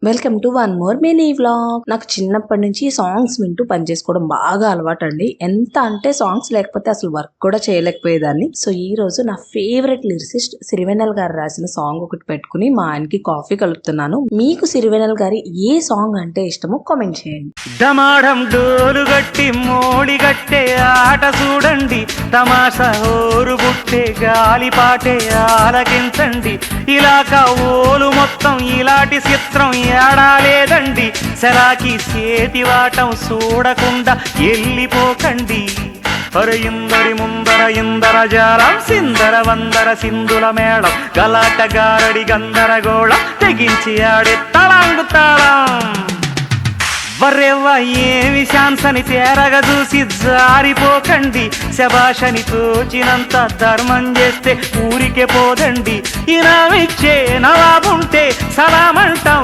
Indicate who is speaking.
Speaker 1: Welcome to one more mini vlog. నాకు చిన్నప్పటి నుంచి సాంగ్స్ వింటూ పనిచేసుకోవడం బాగా అలవాటు అండి. ఎంత అంటే సాంగ్స్ లేకపోతే అసలు వర్క్ కూడా చేయలేకపోయేదాన్ని. సో ఈ రోజు నా ఫేవరెట్ లిరిసిస్ట్ సిరివెన్నెల గారు రాసిన సాంగ్ ఒకటి పెట్టుకుని మా ఆయనకి కాఫీ కలుపుతున్నాను. మీకు సిరివెన్నెల గారి ఏ సాంగ్ అంటే ఇష్టమో కామెంట్ చేయండి.
Speaker 2: డమాడం డోలు గట్టి మోడి గట్టే ఆట చూడండి, తమాషా హోరు బుట్టే గాలి పాటే ఆలకించండి. ఇలాక ఓలు మొత్తం ఇలాంటి చిత్రం ఏడా లేదండి. సరాకి చేతి వాటం చూడకుండా వెళ్ళిపోకండి. ఇందరి ముందర ఇందర జాలం సిందర వందర సింధుల మేళం గలాట గారడి గందరగోళం తెగించి ఆడే తళంగు తాళం. వర్రెవ్వ ఏమి ఛాన్స్ అని తేరగా చూసి జారిపోకండి. శబాషని తోచినంత ధర్మం చేస్తే ఊరికే పోదండి. ఇనామిచ్చే నవాబుంటే సలామంటాం.